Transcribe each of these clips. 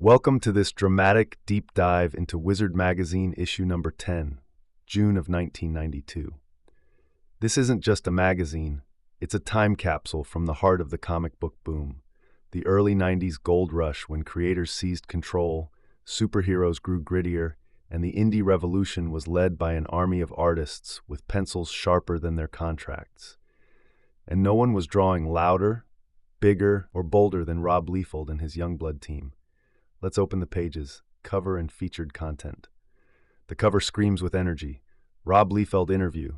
Welcome to this dramatic deep dive into Wizard Magazine issue number 10, June of 1992. This isn't just a magazine, it's a time capsule from the heart of the comic book boom, the early 90s gold rush when creators seized control, superheroes grew grittier, and the indie revolution was led by an army of artists with pencils sharper than their contracts. And no one was drawing louder, bigger, or bolder than Rob Liefeld and his Youngblood team. Let's open the pages, cover and featured content. The cover screams with energy. Rob Liefeld interview.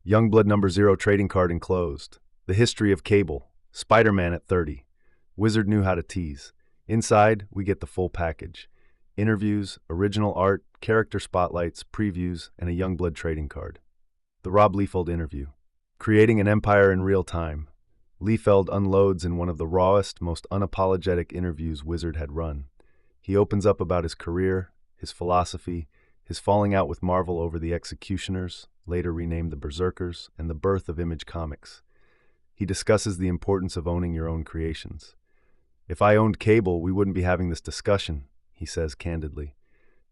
Youngblood number 0 trading card enclosed. The history of Cable. Spider-Man at 30. Wizard knew how to tease. Inside, we get the full package. Interviews, original art, character spotlights, previews, and a Youngblood trading card. The Rob Liefeld interview. Creating an empire in real time. Liefeld unloads in one of the rawest, most unapologetic interviews Wizard had run. He opens up about his career, his philosophy, his falling out with Marvel over the Executioners, later renamed the Berserkers, and the birth of Image Comics. He discusses the importance of owning your own creations. "If I owned Cable, we wouldn't be having this discussion," he says candidly.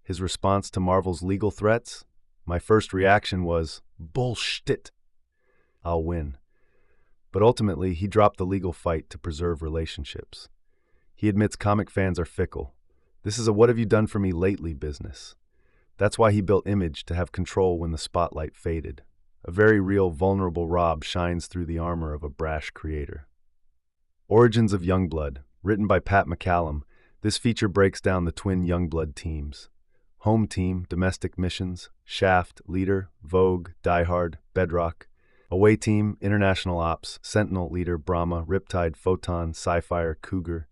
His response to Marvel's legal threats? "My first reaction was, bullshit. I'll win." But ultimately, he dropped the legal fight to preserve relationships. He admits comic fans are fickle. This is a what have you done for me lately business. That's why he built Image, to have control when the spotlight faded. A very real, vulnerable Rob shines through the armor of a brash creator. Origins of Youngblood, written by Pat McCallum, this feature breaks down the twin Youngblood teams. Home team, Domestic Missions, Shaft, Leader, Vogue, Die Hard, Bedrock. Away team, International Ops, Sentinel, Leader, Brahma, Riptide, Photon, Sci-Fire, Cougar.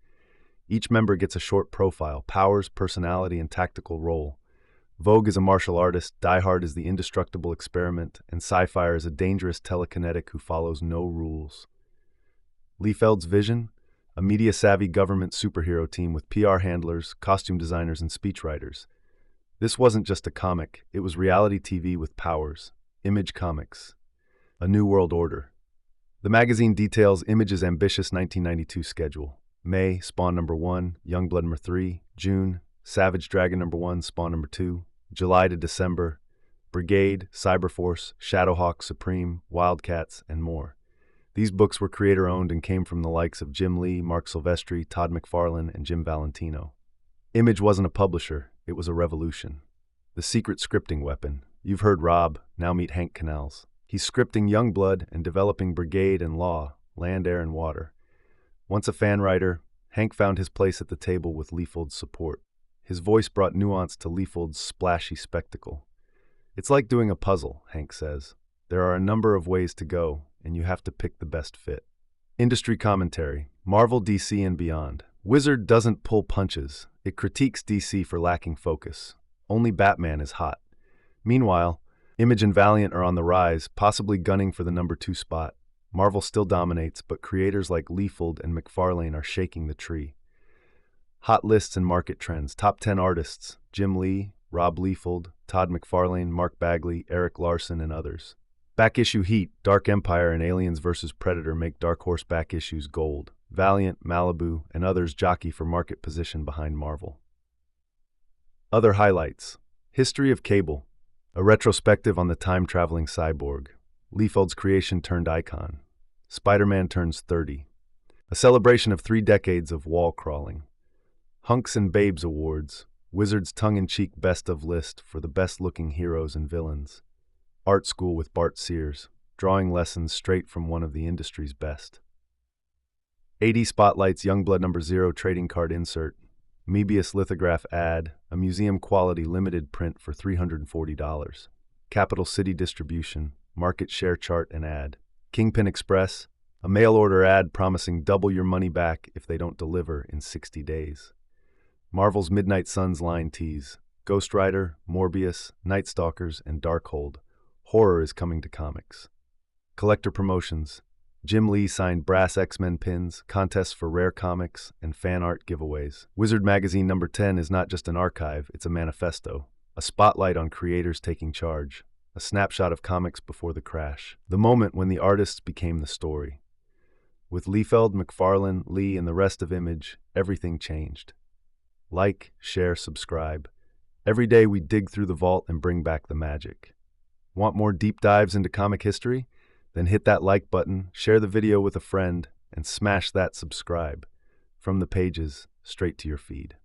Each member gets a short profile, powers, personality, and tactical role. Vogue is a martial artist, Die Hard is the indestructible experiment, and Sci-Fire is a dangerous telekinetic who follows no rules. Liefeld's vision? A media-savvy government superhero team with PR handlers, costume designers, and speechwriters. This wasn't just a comic, it was reality TV with powers. Image Comics. A New World Order. The magazine details Image's ambitious 1992 schedule. May, Spawn number 1, Youngblood number 3, June, Savage Dragon number 1, Spawn number 2, July to December, Brigade, Cyberforce, Shadowhawk, Supreme, Wildcats, and more. These books were creator-owned and came from the likes of Jim Lee, Mark Silvestri, Todd McFarlane, and Jim Valentino. Image wasn't a publisher, it was a revolution. The secret scripting weapon. You've heard Rob, now meet Hank Canals. He's scripting Youngblood and developing Brigade and Law, Land, Air, and Water. Once a fan writer, Hank found his place at the table with Liefeld's support. His voice brought nuance to Liefeld's splashy spectacle. "It's like doing a puzzle," Hank says. "There are a number of ways to go, and you have to pick the best fit." Industry commentary. Marvel, DC, and beyond. Wizard doesn't pull punches. It critiques DC for lacking focus. Only Batman is hot. Meanwhile, Image and Valiant are on the rise, possibly gunning for the number 2 spot. Marvel still dominates, but creators like Liefeld and McFarlane are shaking the tree. Hot lists and market trends. Top 10 artists. Jim Lee, Rob Liefeld, Todd McFarlane, Mark Bagley, Eric Larson, and others. Back issue heat. Dark Empire and Aliens vs. Predator make Dark Horse back issues gold. Valiant, Malibu, and others jockey for market position behind Marvel. Other highlights. History of Cable. A retrospective on the time-traveling cyborg. Liefeld's creation turned icon. Spider-Man turns 30. A celebration of 3 decades of wall crawling. Hunks and Babes Awards. Wizard's tongue-in-cheek best of list for the best-looking heroes and villains. Art School with Bart Sears. Drawing lessons straight from one of the industry's best. 80 Spotlights Youngblood number 0 trading card insert. Mebius lithograph ad. A museum-quality limited print for $340. Capital City distribution. Market share chart and ad. Kingpin Express, a mail-order ad promising double your money back if they don't deliver in 60 days. Marvel's Midnight Suns line tease. Ghost Rider, Morbius, Night Stalkers, and Darkhold. Horror is coming to comics. Collector promotions. Jim Lee signed brass X-Men pins, contests for rare comics, and fan art giveaways. Wizard Magazine number 10 is not just an archive, it's a manifesto. A spotlight on creators taking charge. A snapshot of comics before the crash. The moment when the artists became the story. With Liefeld, McFarlane, Lee, and the rest of Image, everything changed. Like, share, subscribe. Every day we dig through the vault and bring back the magic. Want more deep dives into comic history? Then hit that like button, share the video with a friend, and smash that subscribe. From the pages, straight to your feed.